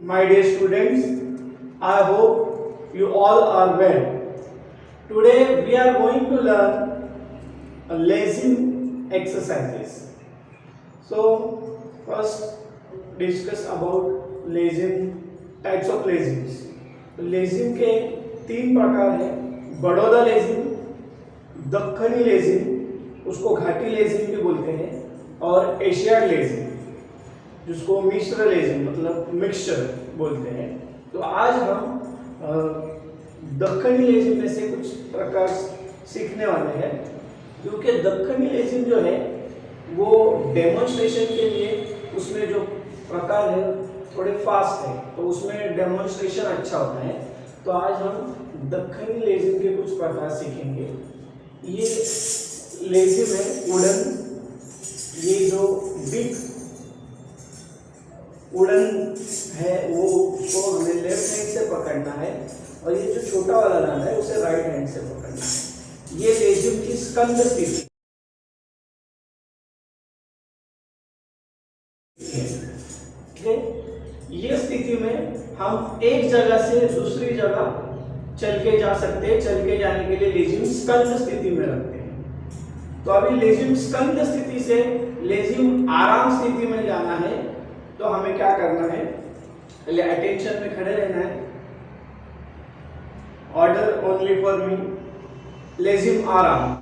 My dear students, I hope you all are well. Today we are going to learn lazim exercises. So first discuss about lazim, types of lazims. तो लेजिम के तीन प्रकार हैं, बड़ौदा लेजिम, दक्खनी लेजिम, उसको घाटी लेजिम भी बोलते हैं, और एशियाड लेजिम जिसको मिश्र लेजिम मतलब मिक्सचर बोलते हैं। तो आज हम दक्खनी लेजिम में से कुछ प्रकार सीखने वाले हैं, क्योंकि दक्खनी लेजिम जो है वो डेमोन्स्ट्रेशन के लिए उसमें जो प्रकार है थोड़े फास्ट है, तो उसमें डेमोन्स्ट्रेशन अच्छा होता है। तो आज हम दक्खनी लेजिम के कुछ प्रकार सीखेंगे। ये लेजिम है वुडन, ये जो बिग वुडन है वो उसको हमें लेफ्ट हैंड से पकड़ना है, और ये जो छोटा वाला दाना है उसे राइट हैंड से पकड़ना है। ये लेजिम की स्कंद स्थिति है। ये स्थिति में हम एक जगह से दूसरी जगह चल के जा सकते हैं। चल के जाने के लिए लेजिम स्कंद स्थिति में रखते हैं। तो अभी लेजिम स्कंद स्थिति से लेजिम आराम स्थिति में जाना है, तो हमें क्या करना है, पहले अटेंशन में खड़े रहना है। Order only for me, lezim आराम।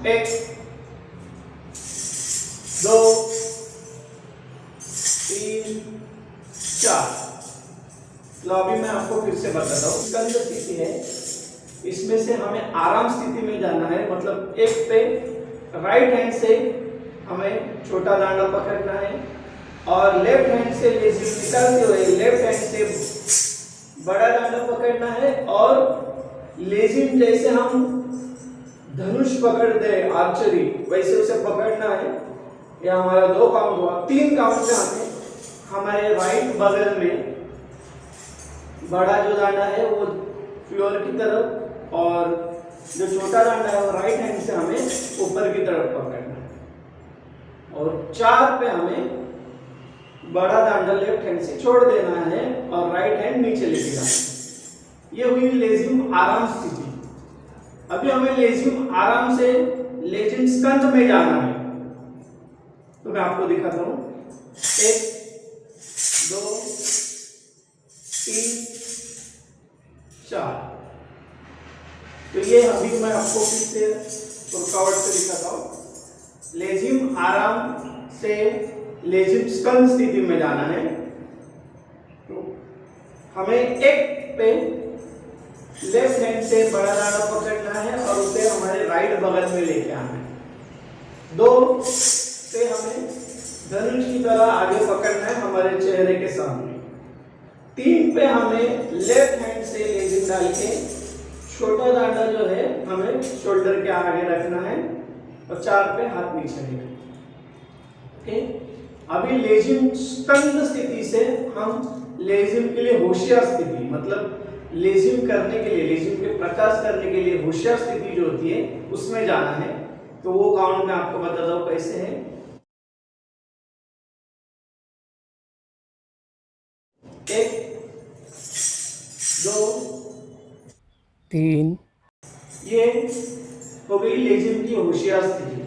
एक, दो, तीन, चार। तो अभी मैं आपको फिर से बताता हूँ। स्कंद स्थिति है, इसमें से हमें आराम स्थिति में जाना है, मतलब एक पे राइट हैंड से हमें छोटा दांडा पकड़ना है, और लेफ्ट हैंड से लेजिम निकालते हुए लेफ्ट हैंड से बड़ा दांडा पकड़ना है, और लेजिम जैसे हम धनुष पकड़ते हैं आर्चरी वैसे उसे पकड़ना है। यह हमारा 2 काउंट हुआ। 3 काउंट में हमें हमारे राइट बगल में बड़ा जो दांडा है वो फ्लोर की तरफ, और जो छोटा दांडा है वो राइट हैंड से हमें ऊपर की तरफ पकड़ना है, और 4 पे हमें बड़ा दांडा लेफ्ट हैंड से छोड़ देना है और राइट हैंड नीचे लेके जाना है। ये हुई लेजिम आराम स्थिति। अभी हमें लेजिम आराम से लेजिम स्कंद में जाना है, तो मैं आपको दिखाता हूं। 1, 2, 3, 4। तो ये अभी मैं आपको फिर से रुकावट से दिखाता हूं। लेजिम आराम से लेजिम स्कंद स्थिति में जाना है, तो हमें एक पे लेफ्ट हैंड से बड़ा दांडा पकड़ना है और उसे हमारे राइट बगल में लेके आना है। 2 पे हमें धनुष की तरह आगे पकड़ना है हमारे चेहरे के सामने। 3 पे हमें लेफ्ट हैंड से लेजिम डाल के छोटा दांडा जो है हमें शोल्डर के आगे रखना है, और 4 पे हाथ नीचे लेना। ओके, अभी लेजिम स्कंद स्थिति से हम लेजिम के लिए होशियार स्थिति, मतलब लेजिम करने के लिए, लेजिम के प्रकाश करने के लिए होशियार स्थिति जो होती है उसमें जाना है। तो वो काउंट मैं आपको बताता हूं कैसे है। 1, 2, 3। ये हो गई लेजिम की होशियार स्थिति।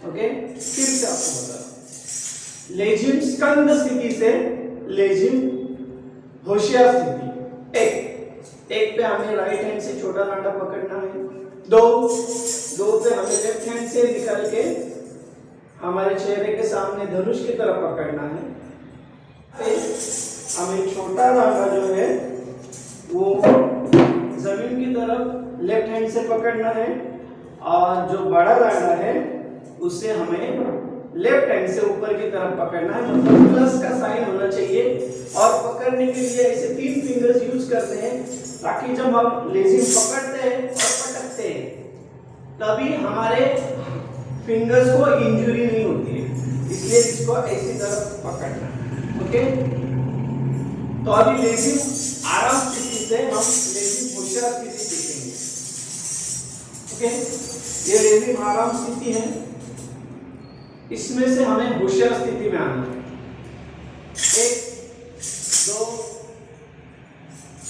ओके, फिर से आपको बता रहा हूं। लेजिम स्कंद स्थिति से लेजिम होशियार स्थिति। एक पे हमें राइट हैंड से छोटा दांडा पकड़ना है। 2 पे हमें लेफ्ट हैंड से निकाल के हमारे चेहरे के सामने धनुष की तरफ पकड़ना है। हमें छोटा दांडा जो है वो जमीन की तरफ लेफ्ट हैंड से पकड़ना है, और जो बड़ा दांडा है उसे हमें लेफ्ट हैंड से ऊपर की तरफ पकड़ना है, मतलब प्लस का साइन होना चाहिए। और पकड़ने के लिए ऐसे 3 फिंगर्स यूज करते हैं, ताकि जब हम लेजिम पकड़ते हैं और पटकते हैं तभी हमारे फिंगर्स को इंजरी नहीं होती है, इसलिए इसको ऐसी तरफ पकड़ना है। ओके, तो अभी लेजिम आराम स्थिति से हम लेजिम होशियार स्थिति सीखेंगे। ओके, ये लेजिम आराम स्थिति है। इसमें से हमें होशियार स्थिति में आना है। 1 2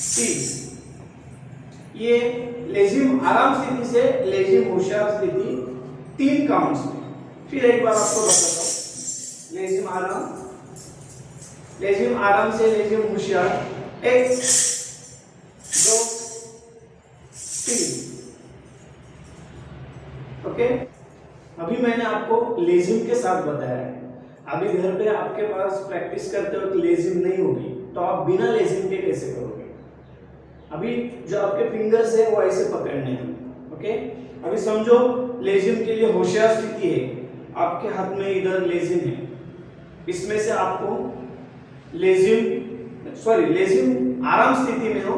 3। ये लेजिम आराम स्थिति से लेजिम होशियार स्थिति 3 काउंट्स में। फिर एक बार आपको बताता हूं। लेजिम आराम से लेजिम होशियार 1 2 3। ओके, अभी मैंने आपको लेजिम के साथ बताया है। अभी घर पे आपके पास प्रैक्टिस करते वक्त लेजिम नहीं होगी तो आप बिना लेजिम के कैसे करोगे? अभी जो आपके फिंगर्स है वो ऐसे पकड़ने हैं। ओके, अभी समझो लेजिम के लिए होशियार स्थिति है, आपके हाथ में इधर लेजिम है, इसमें से आपको लेजिम आराम स्थिति में हो,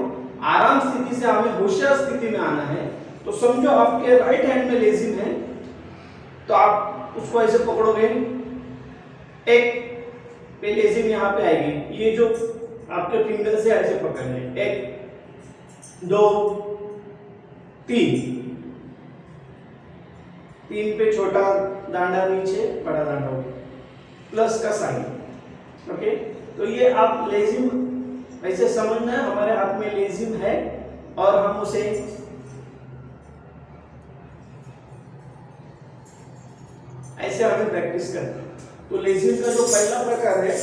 आराम स्थिति से हमें होशियार स्थिति में आना है। तो समझो आपके राइट हैंड में लेजिम है तो आप उसको ऐसे पकड़ोगे, एक पे लेजिम यहाँ पे आएगी, ये जो आपके फिंगर से ऐसे पकड़ने, 1 2 3। 3 पे छोटा दांडा नीचे, बड़ा दांडा ऊपर, प्लस का साइन। ओके, तो ये आप लेजिम ऐसे समझना है, हमारे हाथ में लेजिम है और हम उसे ऐसे हमें प्रैक्टिस करते हैं। तो लेजिम का जो पहला प्रकार है,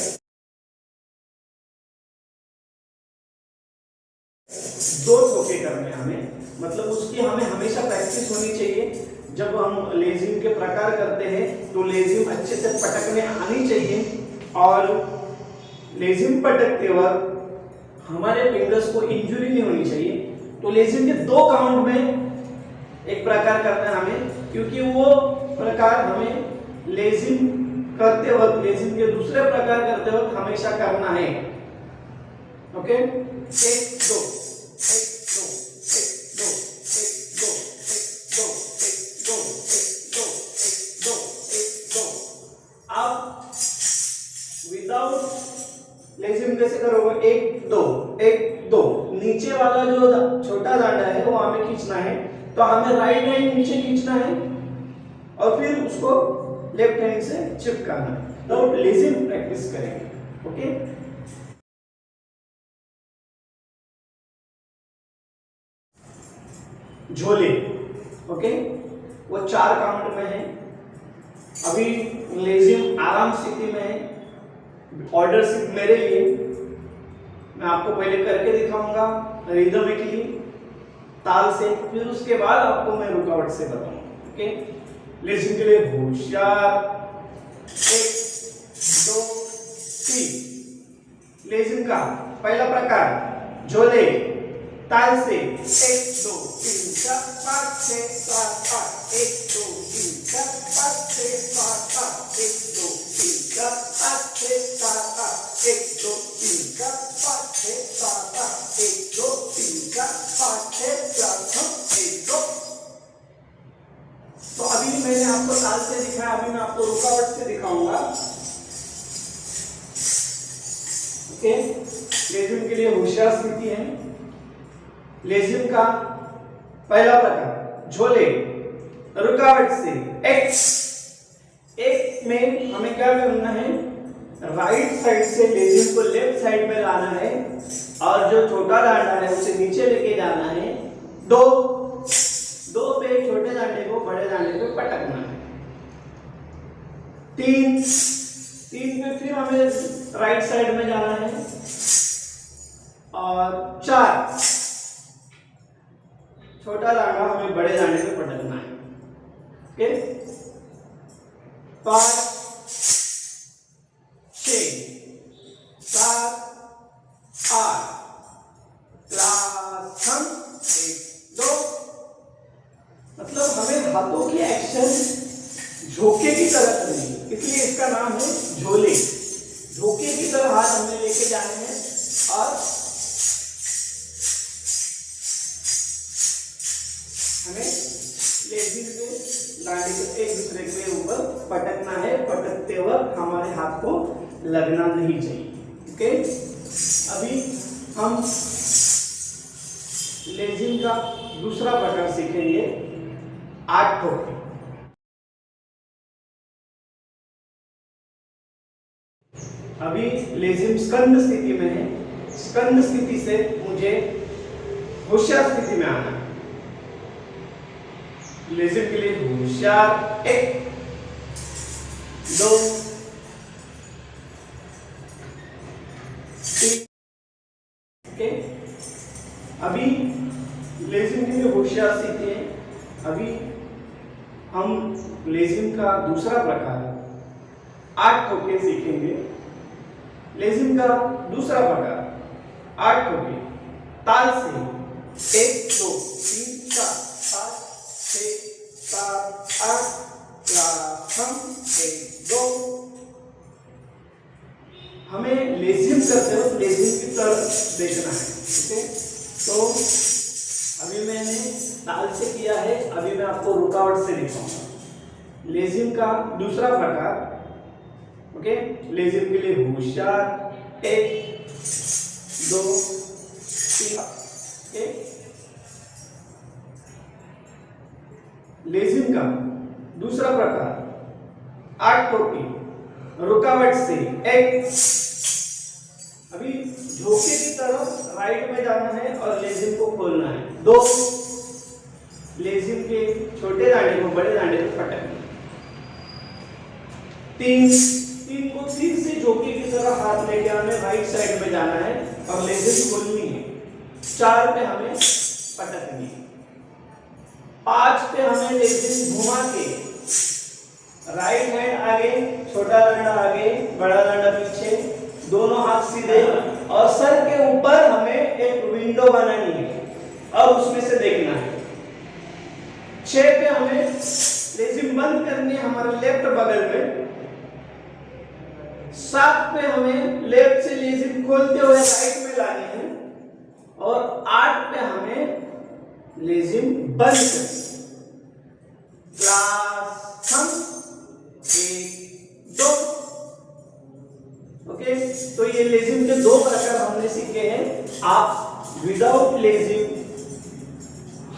2 ठोके करने हमें, मतलब उसकी हमें हमेशा प्रैक्टिस होनी चाहिए। जब हम लेजिम के प्रकार करते हैं तो लेजिम अच्छे से पटकने आनी चाहिए और लेजिम पटकते वक्त हमारे फिंगर्स को इंजरी नहीं होनी चाहिए। तो लेजिम के 2 काउंट में एक प्रकार करना है हमें, क्योंकि वो प्रकार हमें लेजिम करते वक्त, लेजिम के दूसरे प्रकार करते वक्त हमेशा करना है। ओके, 1 2 विदाउट लेजिम कैसे करोगे? 1 2 1 2। नीचे वाला जो छोटा दांडा है वो हमें खींचना है, तो हमें राइट हैंड नीचे खींचना है और फिर उसको लेफ्ट हैंड से चिपकाना है। विदाउट लेजिम प्रैक्टिस करेंगे। ओके, झोले। ओके, वो 4 काउंट में है। अभी लेजिम आराम स्थिति में है, ऑर्डर सिर्फ मेरे लिए, मैं आपको पहले करके दिखाऊंगा रिदमिकली, ताल से, फिर उसके बाद आपको मैं रुकावट से बताऊंगा। ओके, लेजिम के लिए होशियार 1 2 3। लेजिम का पहला प्रकार झोले, ताल से 1 2 3 4 5 6 7 8 1 2 3 4 5 6 7 8 1 2 3 4 5 6 7 8 1 2 3 4 5 6 7 8 1 2 3 4 5 6 7 8 1 2। तो अभी मैंने आपको ताल से दिखाया, अभी मैं आपको रुकावट से दिखाऊंगा। ओके, लेजिम के लिए होशियार स्थिति है। लेजिम का पहला प्रकार झोले, रुकावट से एक में हमें क्या करना है? राइट साइड से लेजिम को लेफ्ट साइड में लाना है और जो छोटा दांडा है उसे नीचे लेके जाना है। 2 पे छोटे दांडे को बड़े दांडे पे पटकना है। 3 पे फिर हमें राइट साइड में जाना है और 4 छोटा दांडा हमें बड़े दांडे पे पटकना है। ओके, 5 6 7 8 लास्ट हम 1 2। मतलब हमें हाथों की एक्शन झोंके की तरह करनी है, इसलिए इसका नाम है झोले। झोंके की तरह हाथ हमें लेके जाने हैं और हमें लेजिम से दांडी को एक दूसरे के ऊपर पटकना है। पटकते वक्त हमारे हाथ को लगना नहीं चाहिए। ओके, अभी हम लेजिम का दूसरा प्रकार सीखेंगे, 8 ठोके। अभी लेजिम स्कंद स्थिति में है। स्कंद स्थिति से मुझे होशियार स्थिति में आना है। लेजिम के लिए होशियार 1 2 3। ओके, अभी लेजिम के लिए होशियार स्थिति है। अभी हम लेजिम का दूसरा प्रकार 8 ठोके सीखेंगे। लेजिम का दूसरा प्रकार 8 ठोके ताल से 1 2 3 4 5 6 7 8 प्रथम 1 2। हमें लेजिम करते वक्त लेजिम की तरफ देखना है। ओके, तो अभी मैंने ताल से किया है, अभी मैं आपको रुकावट से दिखाऊंगा। लेजिम का दूसरा प्रकार। ओके, लेजिम के लिए होशियार 1 2 3। ओके, लेजिम का दूसरा प्रकार 8 ठोके रुकावट से 1। अभी झोंके की तरफ राइट में जाना है और लेजिम को खोलना है। 2 लेजिम के छोटे दांडे को बड़े दांडे पे पटकना। 3 को फिर से झोंके की तरह हाथ लेके हमें राइट साइड में जाना है और लेजिम खोलनी है। 4 पे हमें पटकनी है। 5 पे हमें लेजिम घुमा के राइट हैंड आगे, छोटा दांडा आगे, बड़ा दांडा पीछे, दोनों हाथ सीधे और सर के ऊपर हमें एक विंडो बनानी है और उसमें से देखना है। 6 पे हमें लेजिम बंद करनी है हमारे लेफ्ट बगल में। 7 पे हमें लेफ्ट से लेजिम खोलते हुए राइट में लानी है और 8 पे हमें लेजिम बंद करनी है। क्लास हम 1 2। ओके, तो ये लेजिम के 2 प्रकार हमने सीखे हैं। आप विदाउट लेजिम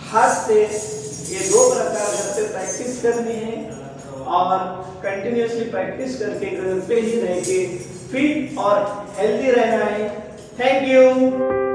हाथ से ये 2 प्रकार घर पे प्रैक्टिस करनी है और कंटिन्यूअसली प्रैक्टिस करके घर पे ही रह के फिट और हेल्दी रहना है। Thank you.